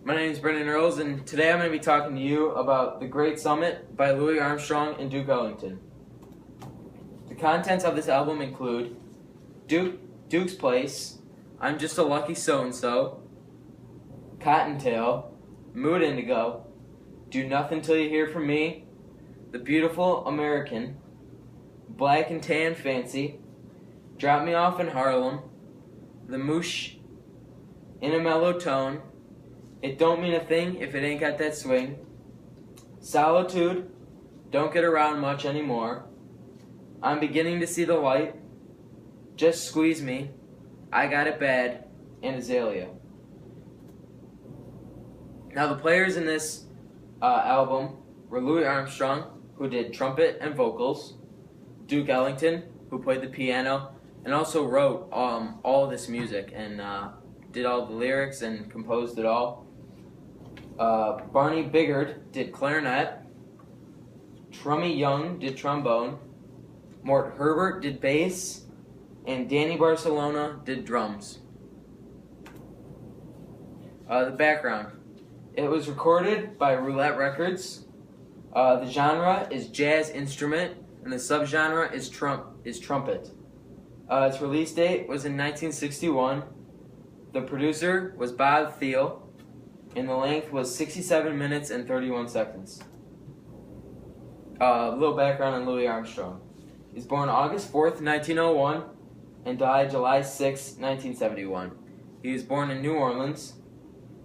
My name is Brendan Earls, and today I'm going to be talking to you about The Great Summit by Louis Armstrong and Duke Ellington. The contents of this album include Duke's Place, I'm Just a Lucky So-and-So, Cottontail, Mood Indigo, Do Nothing Till You Hear From Me, The Beautiful American, Black and Tan Fancy, Drop Me Off in Harlem, The Moosh, In a Mellow Tone, It Don't Mean a Thing If It Ain't Got That Swing, Solitude, Don't Get Around Much Anymore, I'm Beginning to See the Light, Just Squeeze Me, I Got It Bad, and Azalea. Now the players in this album were Louis Armstrong, who did trumpet and vocals, Duke Ellington, who played the piano, and also wrote all this music and did all the lyrics and composed it all. Barney Biggard did clarinet, Trummy Young did trombone, Mort Herbert did bass, and Danny Barcelona did drums. The background. It was recorded by Roulette Records. The genre is jazz instrument, and the subgenre is trumpet. Its release date was in 1961. The producer was Bob Thiel, and the length was 67 minutes and 31 seconds. A little background on Louis Armstrong. He was born August 4th, 1901, and died July 6, 1971. He was born in New Orleans.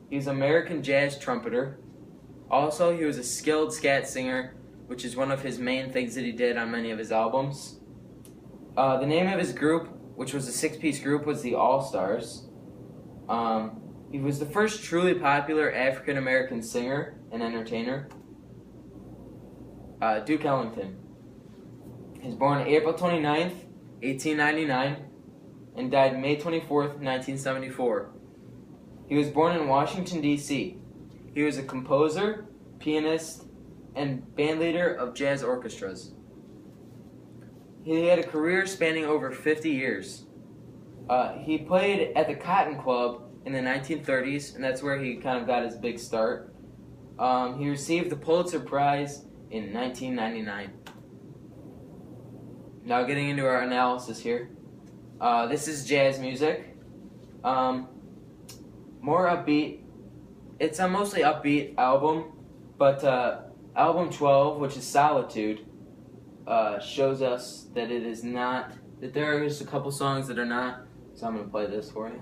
He was an American jazz trumpeter. Also, he was a skilled scat singer, which is one of his main things that he did on many of his albums. The name of his group, which was a six-piece group, was the All-Stars. He was the first truly popular African-American singer and entertainer. Duke Ellington. He was born April 29th, 1899, and died May 24th, 1974. He was born in Washington, D.C. He was a composer, pianist, and bandleader of jazz orchestras. He had a career spanning over 50 years. He played at the Cotton Club in the 1930s, and that's where he kind of got his big start. He received the Pulitzer Prize in 1999. Now getting into our analysis here. This is jazz music. More upbeat. It's a mostly upbeat album, but album 12, which is Solitude, shows us that it is not, that there are just a couple songs that are not, so I'm going to play this for you.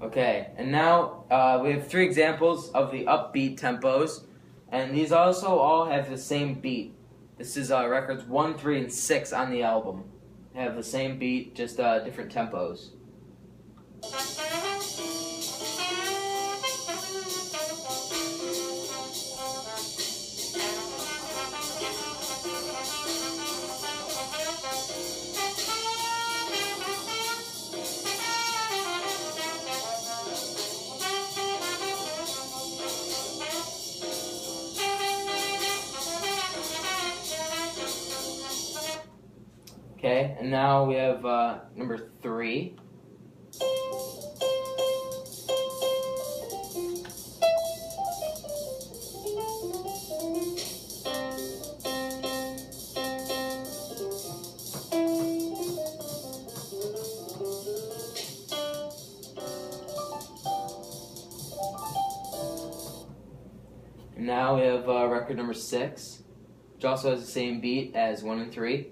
Okay, and now we have three examples of the upbeat tempos, and these also all have the same beat. This is records 1, 3, and 6 on the album. They have the same beat, just different tempos. Okay, and now we have number 3. And now we have record number 6, which also has the same beat as 1 and 3.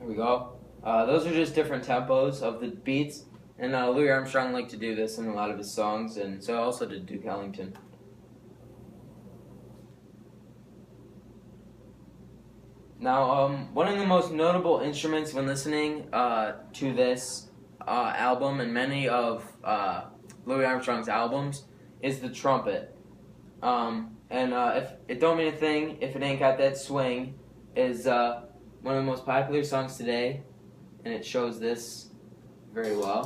Here we go. Those are just different tempos of the beats, and Louis Armstrong liked to do this in a lot of his songs, and so also did Duke Ellington. Now, one of the most notable instruments when listening to this album and many of Louis Armstrong's albums is the trumpet. If It Don't Mean a Thing If It Ain't Got That Swing is one of the most popular songs today, and it shows this very well.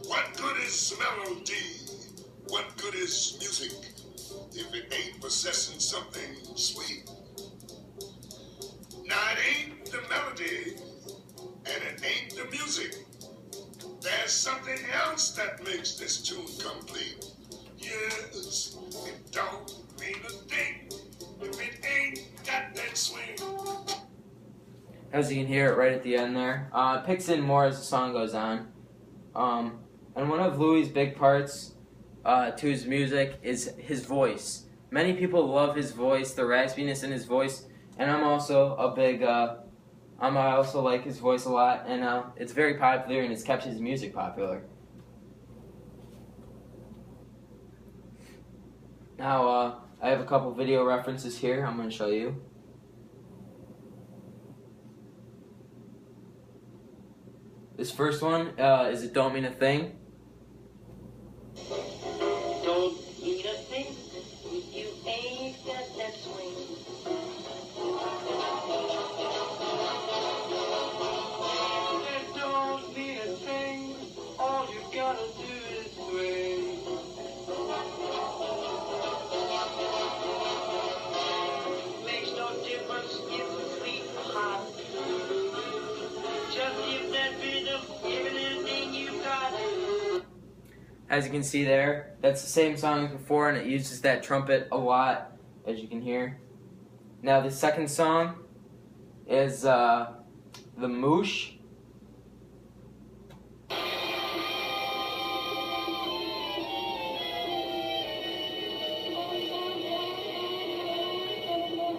What good is melody? What good is music if it ain't possessing something sweet? Now it ain't the melody and it ain't the music. There's something else that makes this tune complete. Yes, it don't mean a thing if it ain't got that swing. As you can hear it right at the end there. It picks in more as the song goes on. And one of Louis' big parts to his music is his voice. Many people love his voice, the raspiness in his voice, and I'm also a big, I also like his voice a lot, and it's very popular and it's kept his music popular. Now, I have a couple video references here I'm going to show you. This first one is It Don't Mean a Thing. Don't mean a thing if you ain't got that swing. It don't mean a thing, all you gotta do is swing. Makes no difference if it's sweet or hot. Just give that rhythm everything you got. As you can see there, that's the same song as before, and it uses that trumpet a lot, as you can hear. Now the second song is The Moosh.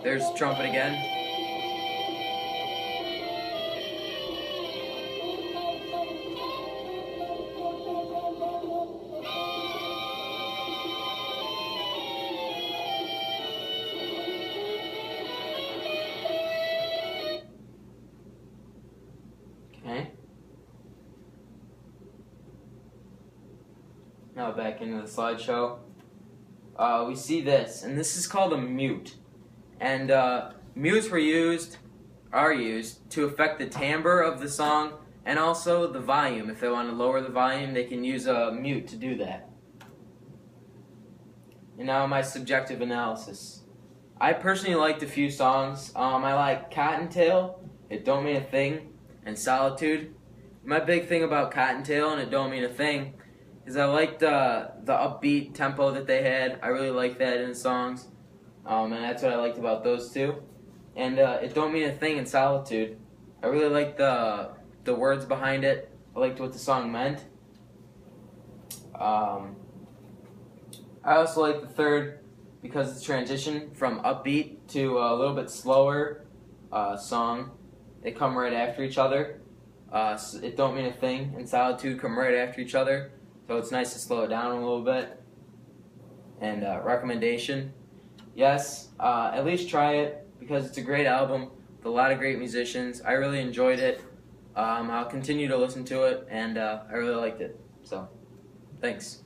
There's the trumpet again. Okay. Now back into the slideshow. We see this, and this is called a mute. And mutes are used to affect the timbre of the song and also the volume. If they want to lower the volume, they can use a mute to do that. And now my subjective analysis. I personally liked a few songs. I like Cottontail, It Don't Mean a Thing, and Solitude. My big thing about Cottontail and It Don't Mean a Thing is I liked the upbeat tempo that they had. I really like that in the songs. And that's what I liked about those two. And It Don't Mean a Thing and Solitude. I really liked the words behind it. I liked what the song meant. I also like the third because it's transition from upbeat to a little bit slower song. They come right after each other. It Don't Mean a Thing and Solitude come right after each other. So it's nice to slow it down a little bit. And recommendation. Yes, at least try it because it's a great album with a lot of great musicians. I really enjoyed it. I'll continue to listen to it, and I really liked it. So, thanks.